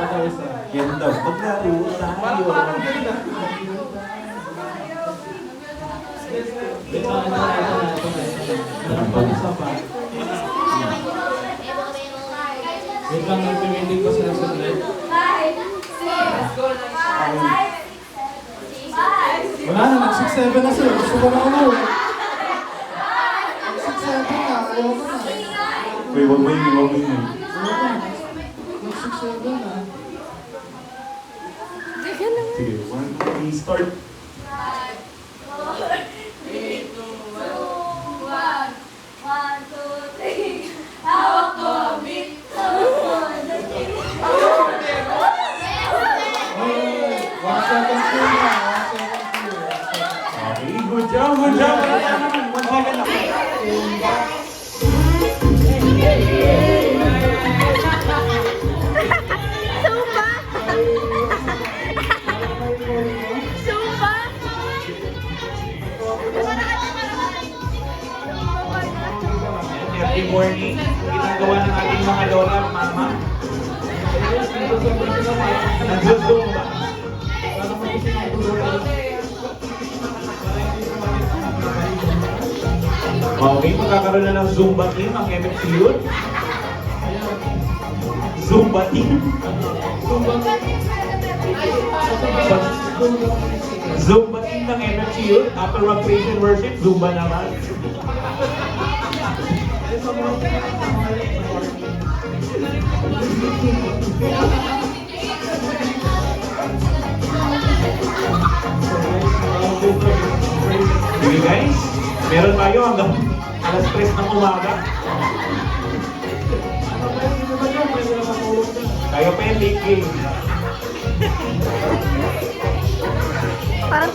Ganda, maglaro tayo. Parang ganda. Isa pa. Wait lang, nagpiminding ko sila sa slide. Wala na, nag-6-7 na sila. Gusto ko na umuwi. 6-7 na, ayaw ko na. Uy, wag mo yun. Nag-6-7 na. Sige, 1, 2, start. Okay, good job. 1 second lang. Every morning, ginagawa ng ating mga lola, mama. Nagsusumba. Okay, magkakaroon na ng Zumba team ang MFCU. Zumba team. Zumba team ng MFCU. After praise and worship, Zumba naman. Sige guys, meron tayo hanggang alas 3 ng umaga. Tayo pa yung late game. Parang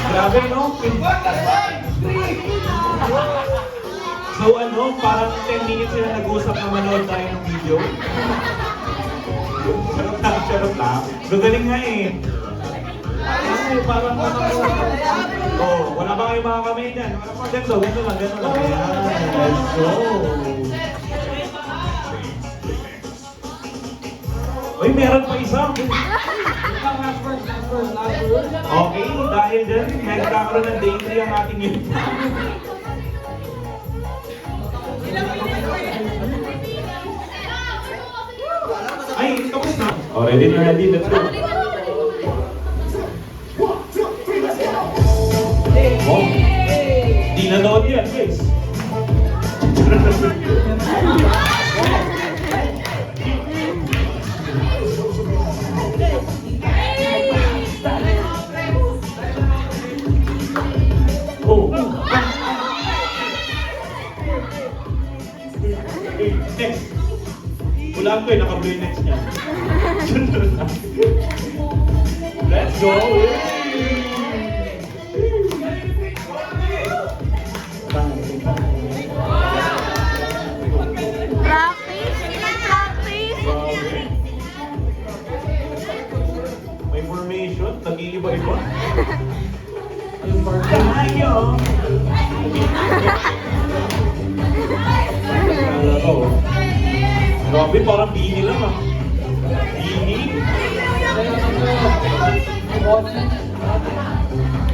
Grabe no? So parang 10 minutes sila nag-uusap na manood tayo ng video. Charot lang. Gagaling nga eh. Parang Oh, wala ba kayong mga kamay dyan? Wala pa ganito lang. Ayan, let's go. Uy, meron pa isa. Okay, dahil dyan, nagkakaroon ng day 3 ang ating yun. Ay, tapos na. Oh, ready, let's go. Oh, di nanood yan, guys. Oh. Okay, next. Hulaan ko naka-blue yung next niya. Let's go! Practice. May formation, nag-iiba-iba. Tayo! Grabe, parang bini lang ah. Bini?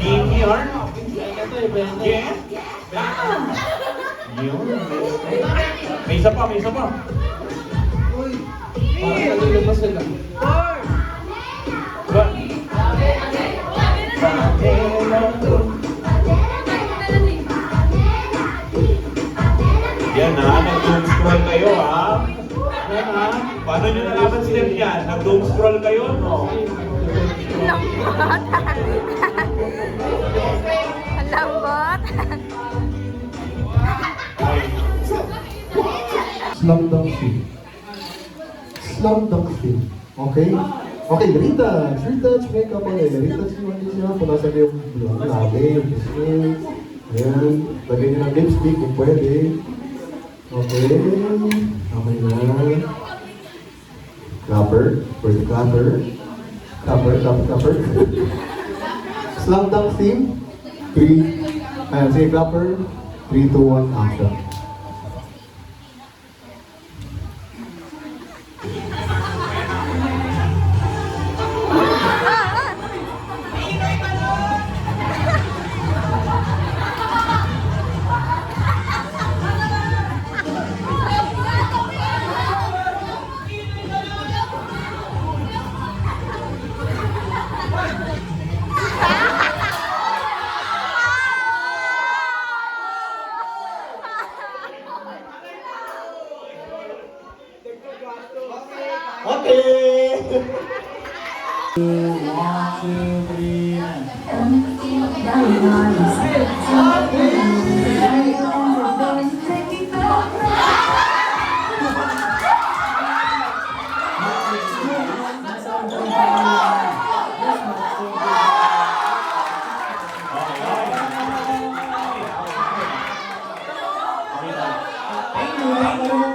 Bini, Arn? Yeah? Yun. May isa pa. Parang nalilip pa sila. Ba? Yan ha, nag-doom scroll kayo ha. Yan ha. Paano nyo nalaman step yan? Nag-doom scroll kayo, no? Lambot. Lambot. Slam dunk film. Slam dunk film. Okay? Okay, Rita. Sure touch makeup ulit. Rita, siya. Punasan yung labi, yung pisngi. Ayan. Lagay nyo ng lipstick kung pwede. Okay. Okay na. Clapper. Where's the clapper? Clapper. Slam dunk theme. 3. Ayan, sige, clapper. 3, 2, 1, action.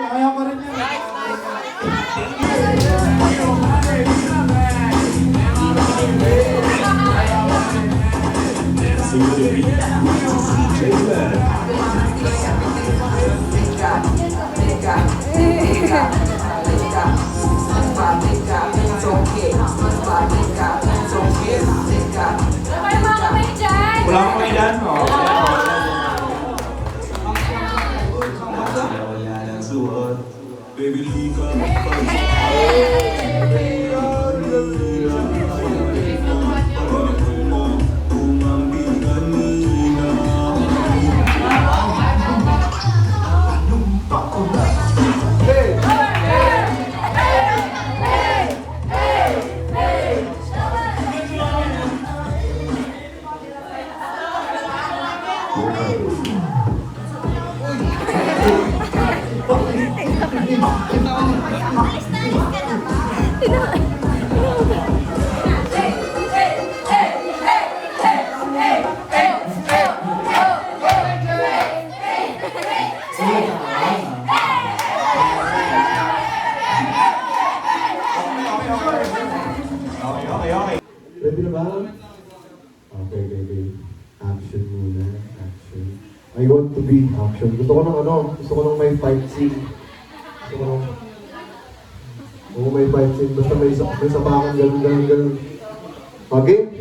Kaya pa rin yan. Wala ko kayo dyan, no? Baby, leave Okay. Ready na ba? Okay. Action muna. Action. I want to be action. Gusto ko ng may fight scene. May fight scene. Basta may sabakan, ganun. Okay?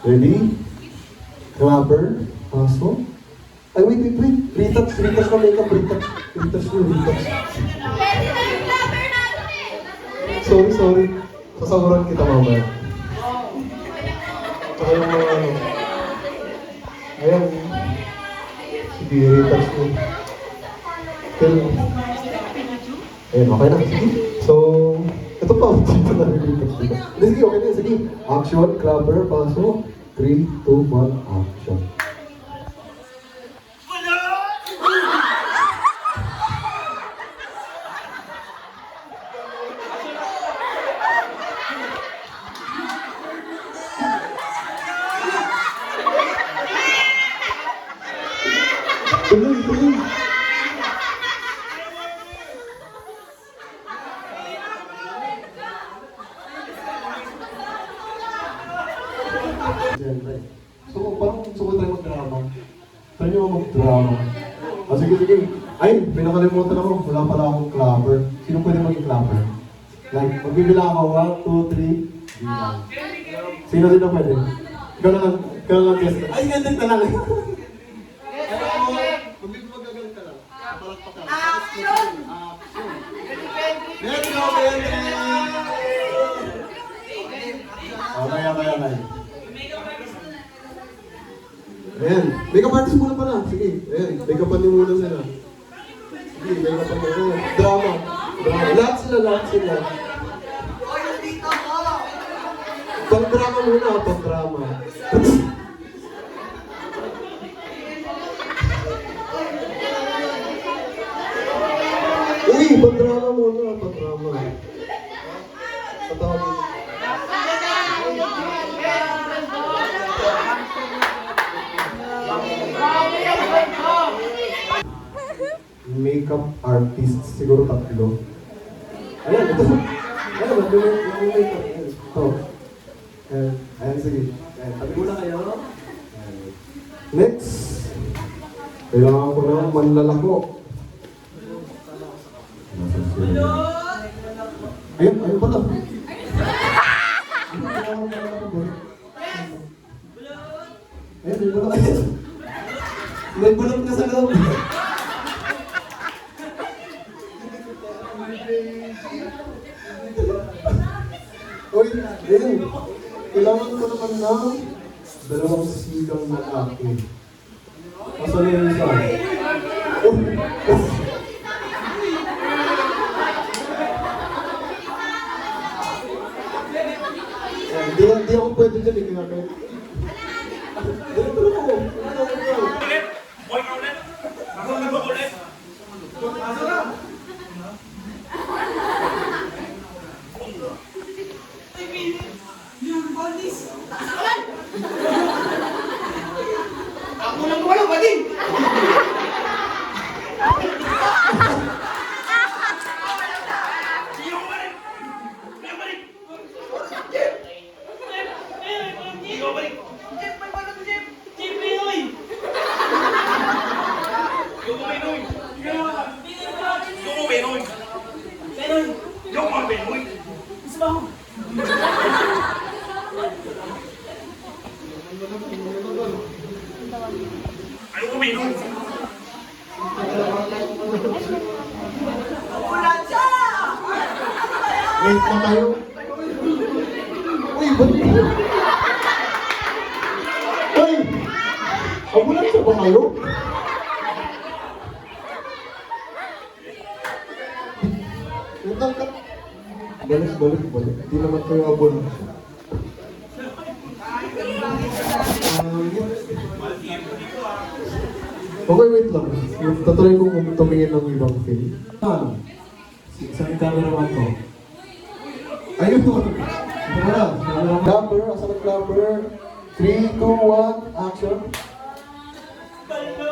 Ready? Clapper. Paso. Ay, wait. Retouch na makeup. Retouch. Sorry. Sasawaran kita mamaya. Tsaka yung mga Ayan. Sige, retouch mo. Ayan, okay na. Sige. So, ito pa. Dito na retouch dito. Sige, okay na. Sige. Action, clapper, paso. 3, 2, 1, action. Tuloy. Gusto ko tayo mag-drama. Tayo nyo mag-drama. Sige. Ay, pinakalimutan ako. Wala pala akong clapper. Sino pwede maging clapper? Like, magbibilang ako. 1, 2, 3. Bilang. Sino din ang pwede? Ikaw na lang guess. Ay, ganyan na lang. Okay. Ayan, makeup artist muna pala. Sige, ayan, make-upan niyo muna sila. Sige, make-upan niyo. Drama. Lahat sila. Pang-drama muna, pang-drama. Uy, pang-drama muna, pang-drama. Patawagin. Makeup artist, siguro 3. Ayan, ito. Ayan, mag-makeup. Ito. Ayan, sige. Ayan, tabi muna kayo. Ayan. Next. Kailangan ko ng manlalako. Ayun pala. Ayun pala. May bulot ka sa loob. Uy, ayun. Kailangan ko naman ng 2 sigang lalaki. Asan na yung isa? Di ako pwede dyan eh, kaya kahit... Ganito lang ako. Ulit! Hoy ka ulit! Ako na ba ulit? Asa na? Ako lang wala ba din? Ayaw uminom. Wait na tayo. Uy, ba't yun? Uy! Ambulansya ba kayo? Utang ka. Balik. Hindi naman kayo ambulansya. Okay, wait lang. Tatuloy kong tumingin ng ibang film. Ano? Isang cameraman ko. Ayun! Wala. Clapper, asan ang clapper? 3, 2, 1, action. Wala.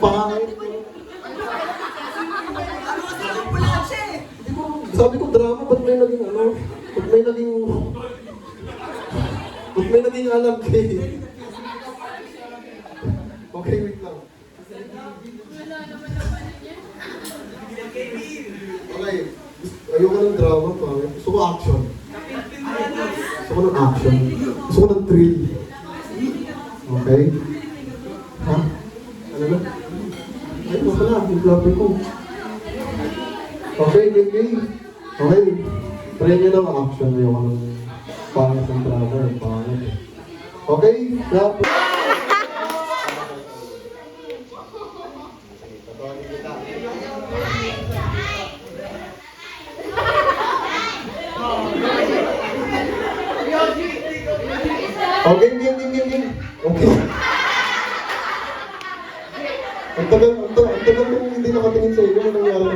Pangit. Sabi ko drama, ba't may naging ano? Ba't may naging alam kay... Okay, wait lang. Okay. Ayoko ng drama, pangit. Gusto ko action. Gusto ko ng action. Gusto ko ng thrill. Okay? Ha? Ano na? Ay, baka na. Yung flopper ko. Okay, game. Okay. Try nyo ng action. Ayoko ng pangit ng drama. Pangit. Okay? Flopper. Oh, game. Okay. Ang tagal kong hindi nakatingin sa inyo. Ano nangyari?